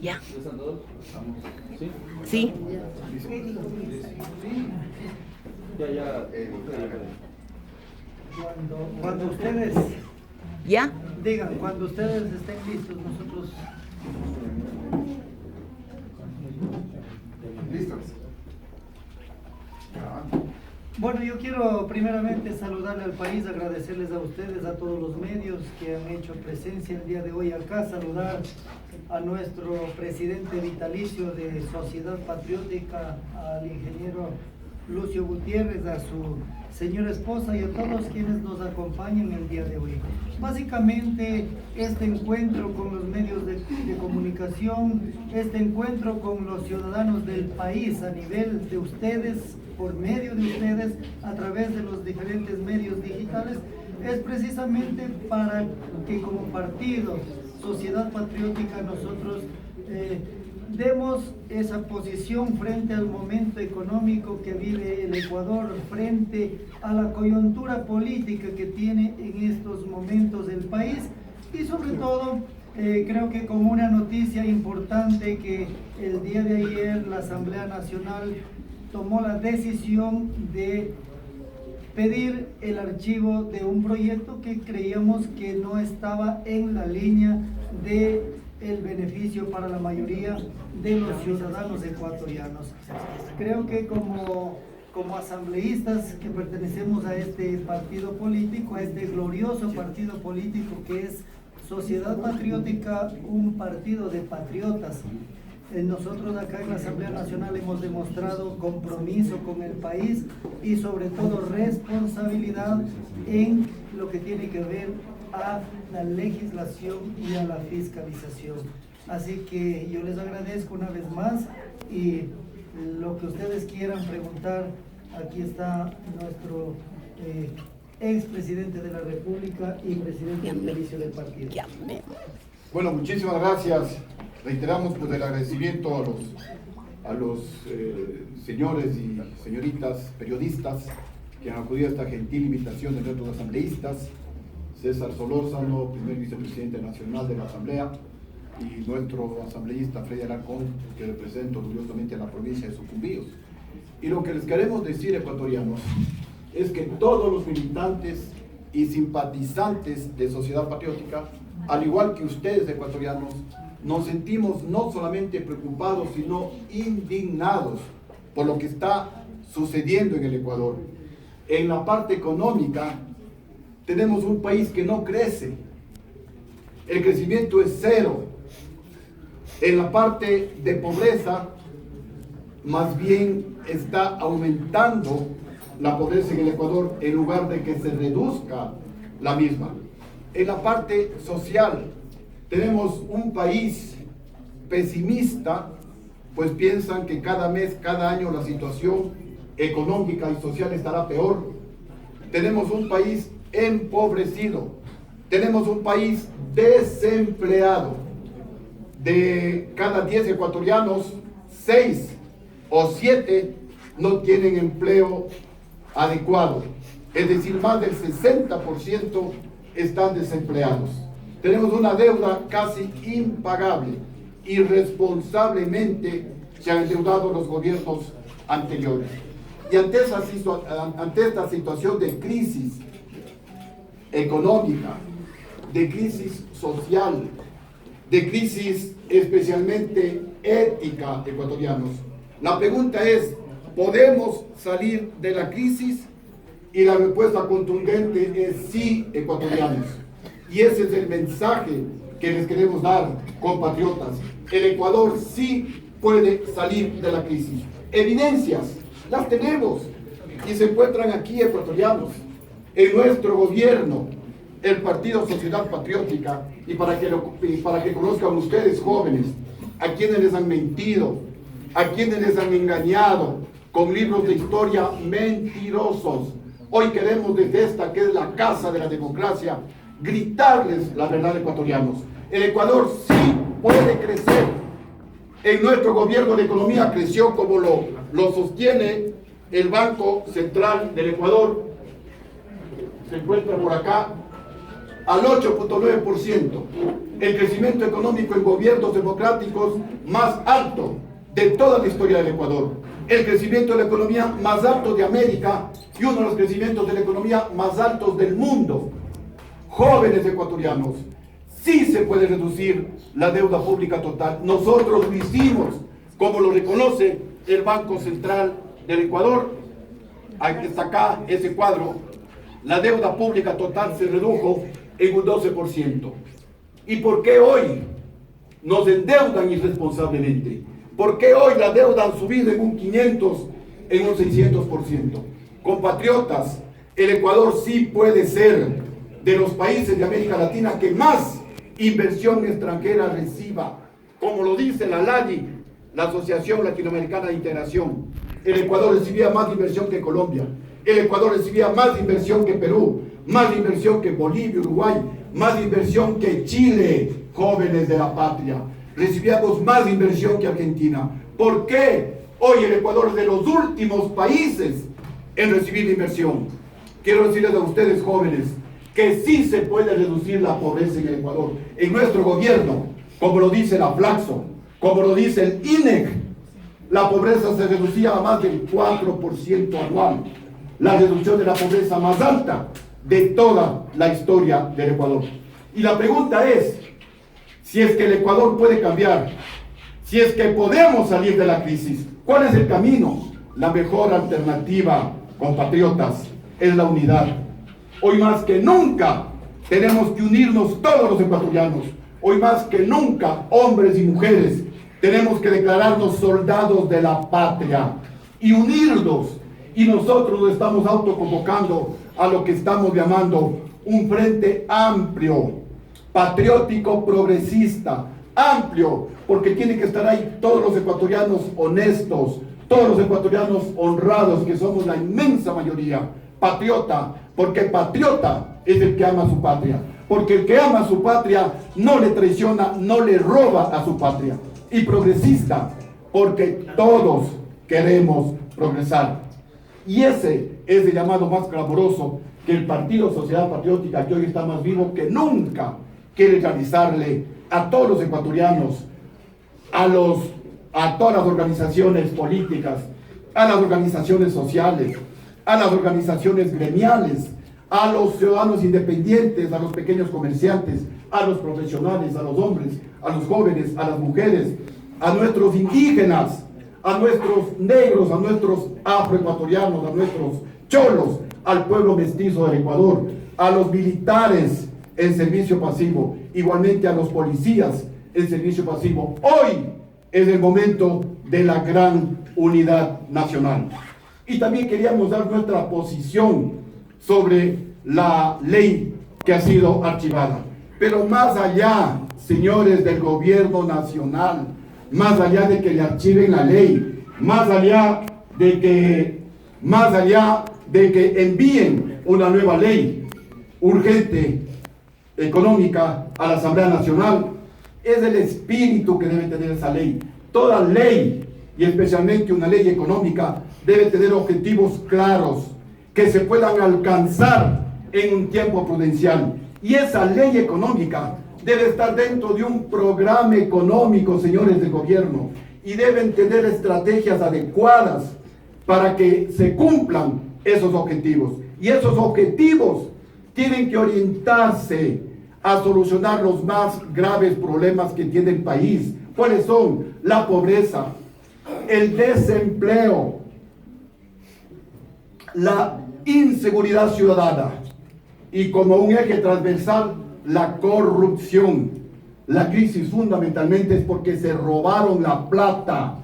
Ya. ¿Sí? Sí. Ya. Cuando ustedes Ya. digan, cuando ustedes estén listos, nosotros... ¿Listos? Bueno, yo quiero primeramente saludarle al país, agradecerles a ustedes, a todos los medios que han hecho presencia el día de hoy acá, saludar a nuestro presidente vitalicio de Sociedad Patriótica, al ingeniero Lucio Gutiérrez, a su señora esposa y a todos quienes nos acompañan el día de hoy. Básicamente, este encuentro con los medios de comunicación, este encuentro con los ciudadanos del país a nivel de ustedes, por medio de ustedes, a través de los diferentes medios digitales, es precisamente para que como partido, Sociedad Patriótica, nosotros demos esa posición frente al momento económico que vive el Ecuador, frente a la coyuntura política que tiene en estos momentos el país y sobre todo creo que con una noticia importante que el día de ayer la Asamblea Nacional tomó la decisión de pedir el archivo de un proyecto que creíamos que no estaba en la línea de el beneficio para la mayoría de los ciudadanos ecuatorianos. Creo que como asambleístas que pertenecemos a este partido político, a este glorioso partido político que es Sociedad Patriótica, un partido de patriotas, nosotros acá en la Asamblea Nacional hemos demostrado compromiso con el país y sobre todo responsabilidad en lo que tiene que ver a la legislación y a la fiscalización. Así que yo les agradezco una vez más y lo que ustedes quieran preguntar, aquí está nuestro expresidente de la República y presidente vitalicio del partido. Bueno, muchísimas gracias. Reiteramos pues el agradecimiento a los señores y señoritas periodistas que han acudido a esta gentil invitación de nuestros asambleístas, César Solórzano, primer vicepresidente nacional de la Asamblea, y nuestro asambleísta Freddy Alarcón, que representa orgullosamente a la provincia de Sucumbíos. Y lo que les queremos decir, ecuatorianos, es que todos los militantes y simpatizantes de Sociedad Patriótica, al igual que ustedes, ecuatorianos, nos sentimos no solamente preocupados, sino indignados por lo que está sucediendo en el Ecuador. En la parte económica, tenemos un país que no crece. El crecimiento es cero. En la parte de pobreza, más bien está aumentando la pobreza en el Ecuador en lugar de que se reduzca la misma. En la parte social, tenemos un país pesimista, pues piensan que cada mes, cada año la situación económica y social estará peor. Tenemos un país empobrecido, tenemos un país desempleado. De cada 10 ecuatorianos, 6 o 7 no tienen empleo adecuado, es decir, más del 60% están desempleados. Tenemos una deuda casi impagable. Irresponsablemente se han endeudado los gobiernos anteriores. Y ante esta situación de crisis económica, de crisis social, de crisis especialmente ética, ecuatorianos, la pregunta es, ¿podemos salir de la crisis? Y la respuesta contundente es sí, ecuatorianos. Y ese es el mensaje que les queremos dar, compatriotas. El Ecuador sí puede salir de la crisis. Evidencias, las tenemos. Y se encuentran aquí, ecuatorianos, en nuestro gobierno, el Partido Sociedad Patriótica, y para que conozcan ustedes, jóvenes, a quienes les han mentido, a quienes les han engañado con libros de historia mentirosos. Hoy queremos desde esta, que es la casa de la democracia, gritarles la verdad, ecuatorianos. El Ecuador sí puede crecer. En nuestro gobierno la economía creció como lo sostiene el Banco Central del Ecuador. Se encuentra por acá al 8.9%. el crecimiento económico en gobiernos democráticos más alto de toda la historia del Ecuador, el crecimiento de la economía más alto de América y uno de los crecimientos de la economía más altos del mundo. Jóvenes ecuatorianos, sí se puede reducir la deuda pública total. Nosotros lo hicimos, como lo reconoce el Banco Central del Ecuador. Aquí está acá ese cuadro. La deuda pública total se redujo en un 12%. ¿Y por qué hoy nos endeudan irresponsablemente? ¿Por qué hoy la deuda ha subido en un 500, en un 600%? Compatriotas, el Ecuador sí puede ser de los países de América Latina que más inversión extranjera reciba. Como lo dice la LADI, la Asociación Latinoamericana de Integración, el Ecuador recibía más inversión que Colombia, el Ecuador recibía más inversión que Perú, más inversión que Bolivia, Uruguay, más inversión que Chile, jóvenes de la patria. Recibíamos más inversión que Argentina. ¿Por qué hoy el Ecuador es de los últimos países en recibir inversión? Quiero decirles a ustedes, jóvenes, que sí se puede reducir la pobreza en el Ecuador. En nuestro gobierno, como lo dice la Flaxo, como lo dice el INEC, la pobreza se reducía a más del 4% anual. La reducción de la pobreza más alta de toda la historia del Ecuador. Y la pregunta es, si es que el Ecuador puede cambiar, si es que podemos salir de la crisis, ¿cuál es el camino? La mejor alternativa, compatriotas, es la unidad. Hoy más que nunca tenemos que unirnos todos los ecuatorianos. Hoy más que nunca, hombres y mujeres, tenemos que declararnos soldados de la patria y unirnos. Y nosotros nos estamos autoconvocando a lo que estamos llamando un frente amplio, patriótico, progresista, amplio, porque tienen que estar ahí todos los ecuatorianos honestos, todos los ecuatorianos honrados, que somos la inmensa mayoría. Patriota, porque patriota es el que ama a su patria, porque el que ama a su patria no le traiciona, no le roba a su patria. Y progresista, porque todos queremos progresar. Y ese es el llamado más clamoroso que el Partido Sociedad Patriótica, que hoy está más vivo que nunca, quiere realizarle a todos los ecuatorianos, a todas las organizaciones políticas, a las organizaciones sociales, a las organizaciones gremiales, a los ciudadanos independientes, a los pequeños comerciantes, a los profesionales, a los hombres, a los jóvenes, a las mujeres, a nuestros indígenas, a nuestros negros, a nuestros afroecuatorianos, a nuestros cholos, al pueblo mestizo del Ecuador, a los militares en servicio pasivo, igualmente a los policías en servicio pasivo. Hoy es el momento de la gran unidad nacional. Y también queríamos dar nuestra posición sobre la ley que ha sido archivada. Pero más allá, señores del gobierno nacional, más allá de que le archiven la ley, más allá de que envíen una nueva ley urgente económica a la Asamblea Nacional, es el espíritu que debe tener esa ley. Toda ley, y especialmente una ley económica, debe tener objetivos claros que se puedan alcanzar en un tiempo prudencial. Y esa ley económica debe estar dentro de un programa económico, señores del gobierno, y deben tener estrategias adecuadas para que se cumplan esos objetivos. Y esos objetivos tienen que orientarse a solucionar los más graves problemas que tiene el país. ¿Cuáles son? La pobreza, el desempleo, la inseguridad ciudadana y, como un eje transversal, la corrupción. La crisis fundamentalmente es porque se robaron la plata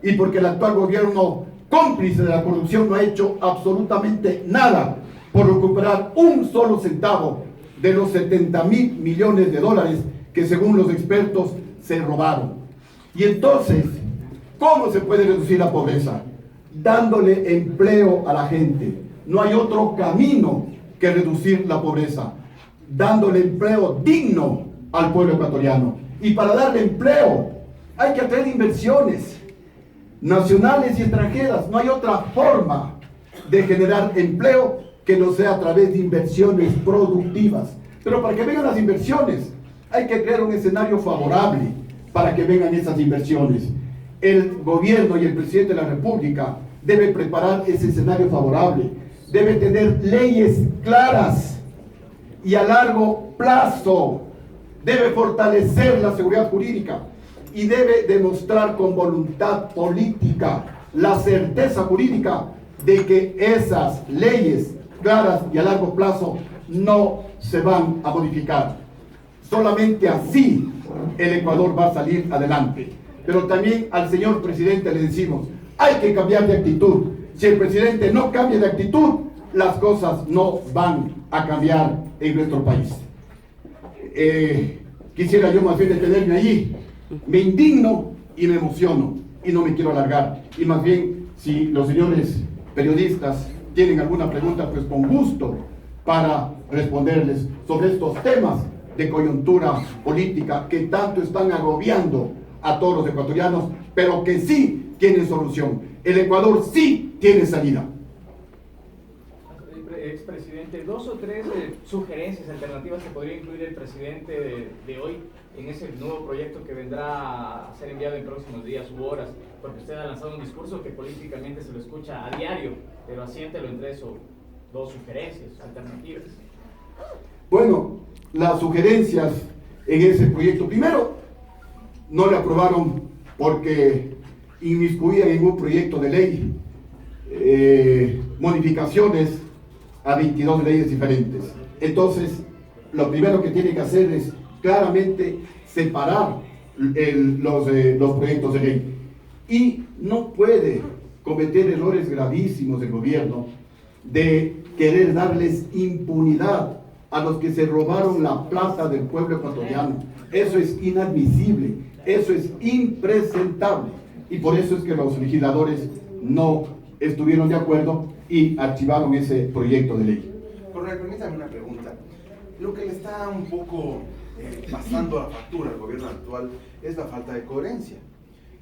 y porque el actual gobierno, cómplice de la corrupción, no ha hecho absolutamente nada por recuperar un solo centavo de los 70.000 millones de dólares que, según los expertos, se robaron. Y entonces, ¿cómo se puede reducir la pobreza? Dándole empleo a la gente. No hay otro camino que reducir la pobreza. Dándole empleo digno al pueblo ecuatoriano. Y para darle empleo hay que atraer inversiones nacionales y extranjeras. No hay otra forma de generar empleo que no sea a través de inversiones productivas. Pero para que vengan las inversiones Hay que crear un escenario favorable para que vengan esas inversiones. El gobierno y el presidente de la República deben preparar ese escenario favorable, debe tener leyes claras y a largo plazo, debe fortalecer la seguridad jurídica y debe demostrar con voluntad política la certeza jurídica de que esas leyes claras y a largo plazo no se van a modificar. Solamente así el Ecuador va a salir adelante. Pero también al señor presidente le decimos, hay que cambiar de actitud. Si el presidente no cambia de actitud, las cosas no van a cambiar en nuestro país. Quisiera yo más bien detenerme allí. Me indigno y me emociono y no me quiero alargar. Y más bien, si los señores periodistas tienen alguna pregunta, pues con gusto para responderles sobre estos temas de coyuntura política que tanto están agobiando a todos los ecuatorianos, pero que sí tienen solución. El Ecuador sí tiene salida. Expresidente, 2 o 3 sugerencias alternativas que podría incluir el presidente de hoy en ese nuevo proyecto que vendrá a ser enviado en próximos días u horas, porque usted ha lanzado un discurso que políticamente se lo escucha a diario, pero asiéntelo entre eso, 2 sugerencias alternativas. Bueno, las sugerencias en ese proyecto, primero, no le aprobaron porque inmiscuían en un proyecto de ley modificaciones a 22 leyes diferentes. Entonces, lo primero que tiene que hacer es claramente separar los proyectos de ley. Y no puede cometer errores gravísimos el gobierno de querer darles impunidad a los que se robaron la plata del pueblo ecuatoriano. Eso es inadmisible, eso es impresentable. Y por eso es que los legisladores no estuvieron de acuerdo y archivaron ese proyecto de ley. Coronel, permítame una pregunta. Lo que le está un poco pasando la factura al gobierno actual es la falta de coherencia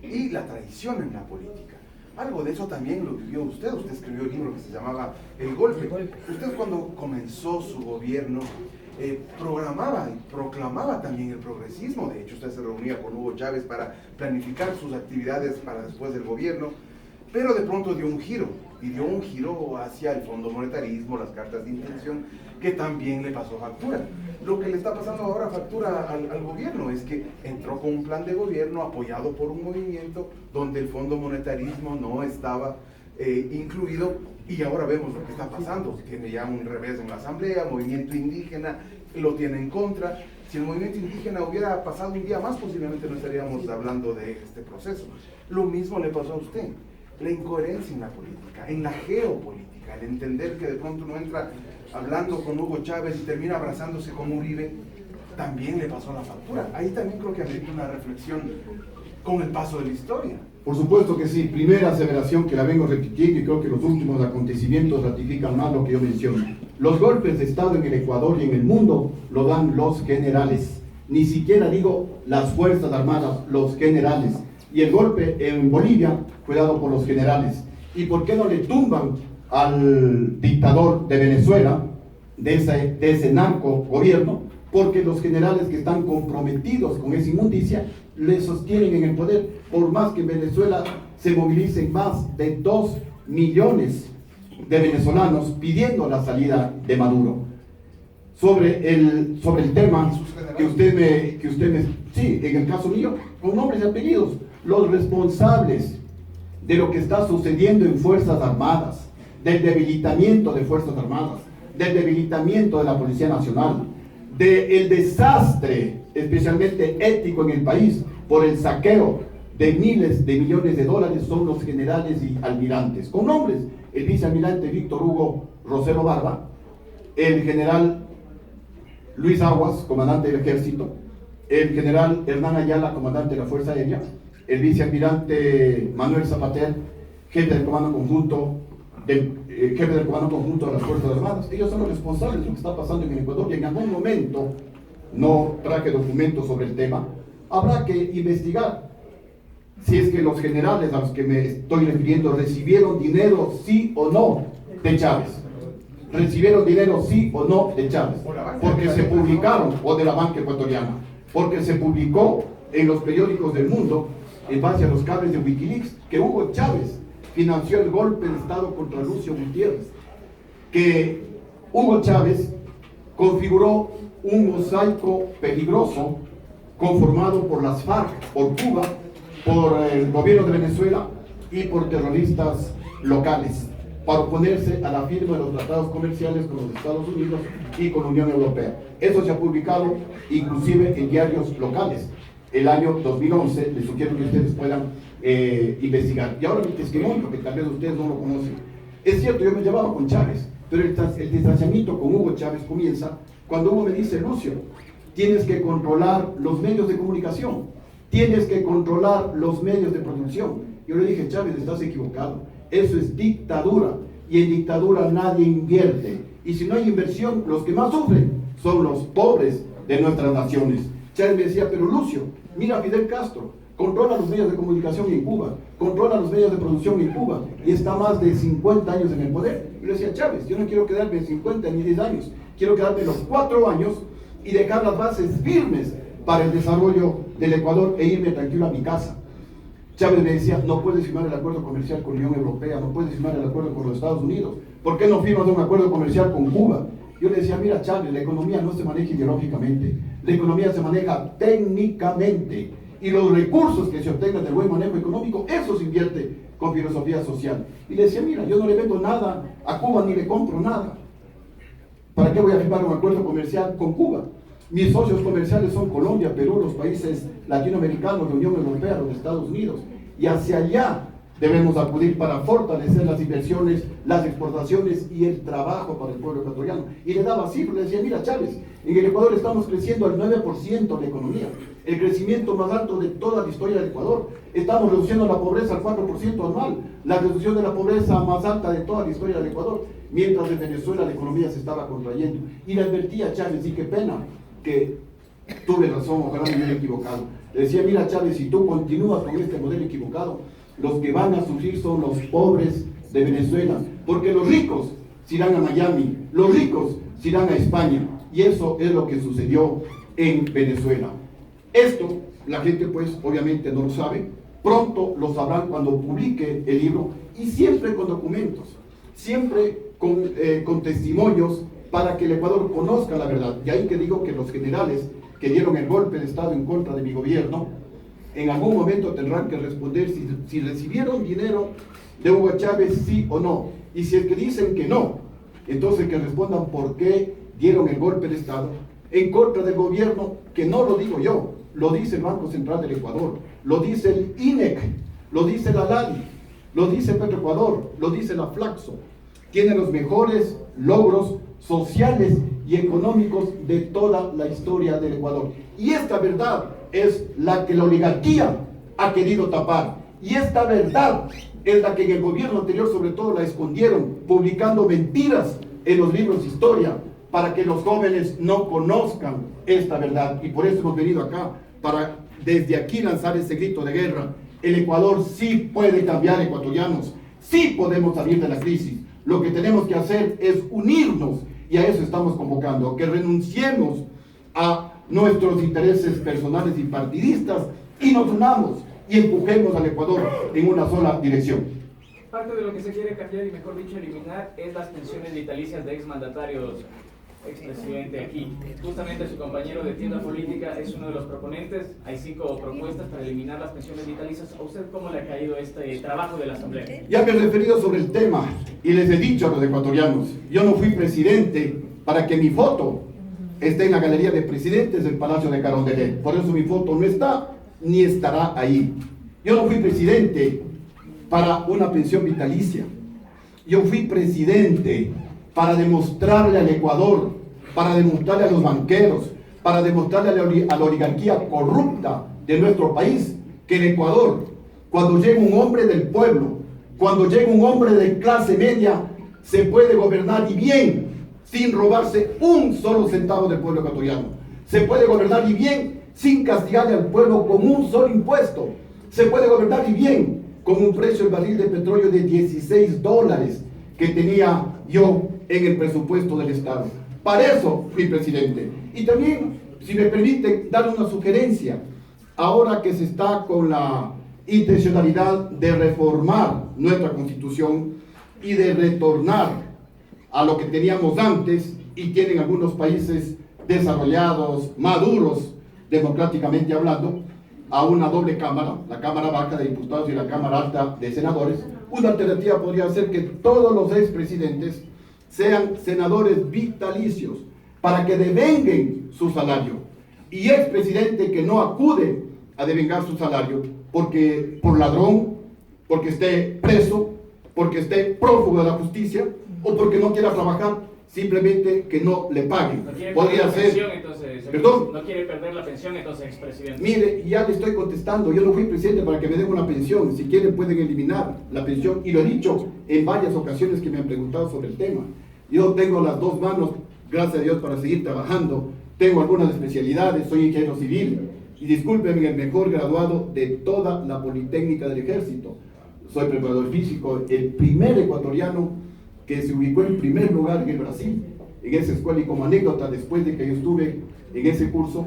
y la traición en la política. Algo de eso también lo vivió usted. Usted escribió un libro que se llamaba El Golpe. Usted, cuando comenzó su gobierno, programaba y proclamaba también el progresismo. De hecho, usted se reunía con Hugo Chávez para planificar sus actividades para después del gobierno, pero de pronto dio un giro, y dio un giro hacia el Fondo Monetarismo, las cartas de intención, que también le pasó factura. Lo que le está pasando ahora factura al gobierno es que entró con un plan de gobierno apoyado por un movimiento donde el Fondo Monetarismo no estaba incluido, y ahora vemos lo que está pasando. Tiene ya un revés en la asamblea, movimiento indígena lo tiene en contra. Si el movimiento indígena hubiera pasado un día más, posiblemente no estaríamos hablando de este proceso. Lo mismo le pasó a usted. La incoherencia en la política, en la geopolítica, el entender que de pronto uno entra hablando con Hugo Chávez y termina abrazándose con Uribe, también le pasó la factura. Ahí también creo que amerita una reflexión con el paso de la historia. Por supuesto que sí. Primera aseveración que la vengo repitiendo, y creo que los últimos acontecimientos ratifican más lo que yo menciono. Los golpes de Estado en el Ecuador y en el mundo lo dan los generales. Ni siquiera digo las Fuerzas Armadas, los generales. Y el golpe en Bolivia fue dado por los generales. ¿Y por qué no le tumban al dictador de Venezuela, de ese narco gobierno? Porque los generales que están comprometidos con esa inmundicia le sostienen en el poder, por más que en Venezuela se movilicen más de 2 millones de venezolanos pidiendo la salida de Maduro. Sobre el tema que usted me... Sí, en el caso mío, con nombres y apellidos, los responsables de lo que está sucediendo en Fuerzas Armadas, del debilitamiento de Fuerzas Armadas, del debilitamiento de la Policía Nacional, del desastre, especialmente ético en el país, por el saqueo de miles de millones de dólares, son los generales y almirantes. Con nombres: el vicealmirante Víctor Hugo Rosero Barba, el general Luis Aguas, comandante del ejército, el general Hernán Ayala, comandante de la Fuerza Aérea, el vicealmirante Manuel Zapater, jefe del comando conjunto de las Fuerzas Armadas. Ellos son los responsables de lo que está pasando en el Ecuador, y en algún momento, no traje documentos sobre el tema, habrá que investigar si es que los generales a los que me estoy refiriendo recibieron dinero sí o no de Chávez. Recibieron dinero sí o no de Chávez, porque se publicaron, o de la banca ecuatoriana, porque se publicó en los periódicos del mundo, en base a los cables de Wikileaks, que Hugo Chávez financió el golpe de Estado contra Lucio Gutiérrez, que Hugo Chávez configuró un mosaico peligroso conformado por las FARC, por Cuba, por el gobierno de Venezuela y por terroristas locales, para oponerse a la firma de los tratados comerciales con los Estados Unidos y con la Unión Europea. Eso se ha publicado inclusive en diarios locales. El año 2011, les sugiero que ustedes puedan investigar. Y ahora mi testimonio, que tal vez ustedes no lo conocen. Es cierto, yo me llevaba con Chávez, pero el distanciamiento con Hugo Chávez comienza cuando Hugo me dice: Lucio, tienes que controlar los medios de comunicación, tienes que controlar los medios de producción. Yo le dije: Chávez, estás equivocado, eso es dictadura, y en dictadura nadie invierte, y si no hay inversión, los que más sufren son los pobres de nuestras naciones. Chávez me decía: pero Lucio, mira, Fidel Castro controla los medios de comunicación en Cuba, controla los medios de producción en Cuba, y está más de 50 años en el poder. Y le decía: Chávez, yo no quiero quedarme 50 ni 10 años, quiero quedarme los 4 años y dejar las bases firmes para el desarrollo del Ecuador e irme tranquilo a mi casa. Chávez me decía: no puedes firmar el acuerdo comercial con la Unión Europea, no puedes firmar el acuerdo con los Estados Unidos, ¿por qué no firmas un acuerdo comercial con Cuba? Yo le decía: mira, Chávez, la economía no se maneja ideológicamente, la economía se maneja técnicamente, y los recursos que se obtengan del buen manejo económico, eso se invierte con filosofía social. Y le decía: mira, yo no le vendo nada a Cuba ni le compro nada, ¿para qué voy a firmar un acuerdo comercial con Cuba? Mis socios comerciales son Colombia, Perú, los países latinoamericanos, la Unión Europea, los Estados Unidos, y hacia allá debemos acudir para fortalecer las inversiones, las exportaciones y el trabajo para el pueblo ecuatoriano. Y le daba cifras, le decía: mira, Chávez, en el Ecuador estamos creciendo al 9% de economía, el crecimiento más alto de toda la historia del Ecuador. Estamos reduciendo la pobreza al 4% anual, la reducción de la pobreza más alta de toda la historia del Ecuador, mientras en Venezuela la economía se estaba contrayendo. Y le advertía a Chávez, y qué pena que tuve razón, ojalá me hubiera equivocado. Le decía: mira, Chávez, si tú continúas con este modelo equivocado, los que van a sufrir son los pobres de Venezuela, porque los ricos se irán a Miami, los ricos se irán a España, y eso es lo que sucedió en Venezuela. Esto la gente pues obviamente no lo sabe, pronto lo sabrán cuando publique el libro, y siempre con documentos, siempre con testimonios, para que el Ecuador conozca la verdad. Y ahí que digo que los generales que dieron el golpe de Estado en contra de mi gobierno, en algún momento tendrán que responder si recibieron dinero de Hugo Chávez, sí o no. Y si es que dicen que no, entonces que respondan por qué dieron el golpe de Estado en contra del gobierno, que no lo digo yo, lo dice el Banco Central del Ecuador, lo dice el INEC, lo dice la LADI, lo dice Petroecuador, lo dice la Flaxo. Tiene los mejores logros sociales y económicos de toda la historia del Ecuador. Y esta verdad es la que la oligarquía ha querido tapar. Y esta verdad es la que en el gobierno anterior sobre todo la escondieron, publicando mentiras en los libros de historia, para que los jóvenes no conozcan esta verdad. Y por eso hemos venido acá, para desde aquí lanzar ese grito de guerra. El Ecuador sí puede cambiar, ecuatorianos, sí podemos salir de la crisis. Lo que tenemos que hacer es unirnos, y a eso estamos convocando, que renunciemos a nuestros intereses personales y partidistas y nos unamos y empujemos al Ecuador en una sola dirección. Parte de lo que se quiere cambiar, y mejor dicho eliminar, es las pensiones vitalicias de exmandatarios, expresidente aquí. Justamente su compañero de tienda política es uno de los proponentes. Hay 5 propuestas para eliminar las pensiones vitalicias. ¿A usted cómo le ha caído este trabajo de la Asamblea? Ya me he referido sobre el tema y les he dicho a los ecuatorianos: yo no fui presidente para que mi foto esté en la galería de presidentes del Palacio de Carondelet. Por eso mi foto no está ni estará ahí. Yo no fui presidente para una pensión vitalicia. Yo fui presidente para demostrarle al Ecuador, para demostrarle a los banqueros, para demostrarle a la oligarquía corrupta de nuestro país, que en Ecuador, cuando llega un hombre del pueblo, cuando llega un hombre de clase media, se puede gobernar y bien, sin robarse un solo centavo del pueblo ecuatoriano. Se puede gobernar y bien, sin castigarle al pueblo con un solo impuesto. Se puede gobernar y bien, con un precio del barril de petróleo de $16 que tenía yo en el presupuesto del Estado. Para eso fui presidente. Y también si me permiten dar una sugerencia, ahora que se está con la intencionalidad de reformar nuestra Constitución y de retornar a lo que teníamos antes y tienen algunos países desarrollados, maduros, democráticamente hablando, a una doble cámara, la Cámara Baja de Diputados y la Cámara Alta de Senadores, una alternativa podría ser que todos los expresidentes sean senadores vitalicios para que devenguen su salario. Y expresidente que no acude a devengar su salario porque por ladrón, porque esté preso, porque esté prófugo de la justicia o porque no quiera trabajar, simplemente que no le paguen. No Podría ser. pensión, entonces, ¿Perdón? No quiere perder la pensión, entonces, expresidente. Mire, ya le estoy contestando, yo no fui presidente para que me den una pensión, si quieren pueden eliminar la pensión, y lo he dicho en varias ocasiones que me han preguntado sobre el tema. Yo tengo las dos manos, gracias a Dios, para seguir trabajando, tengo algunas especialidades, soy ingeniero civil, y discúlpenme, el mejor graduado de toda la Politécnica del Ejército. Soy preparador físico, el primer ecuatoriano que se ubicó en primer lugar en el Brasil, en esa escuela, y como anécdota, después de que yo estuve en ese curso,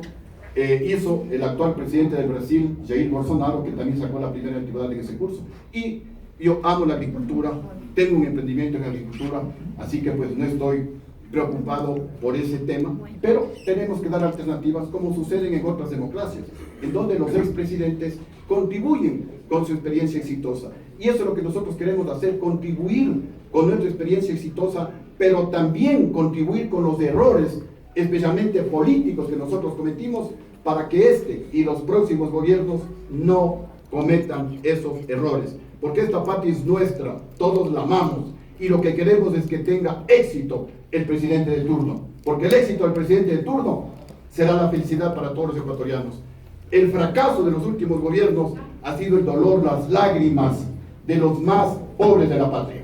hizo el actual presidente del Brasil, Jair Bolsonaro, que también sacó la primera antigüedad en ese curso. Y yo amo la agricultura, tengo un emprendimiento en agricultura, así que pues no estoy preocupado por ese tema, pero tenemos que dar alternativas como suceden en otras democracias, en donde los expresidentes contribuyen con su experiencia exitosa. Y eso es lo que nosotros queremos hacer, contribuir con nuestra experiencia exitosa, pero también contribuir con los errores, especialmente políticos, que nosotros cometimos, para que este y los próximos gobiernos no cometan esos errores. Porque esta patria es nuestra, todos la amamos, y lo que queremos es que tenga éxito el presidente de turno, porque el éxito del presidente de turno será la felicidad para todos los ecuatorianos. El fracaso de los últimos gobiernos ha sido el dolor, las lágrimas de los más pobres de la patria.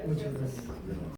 Muchas gracias.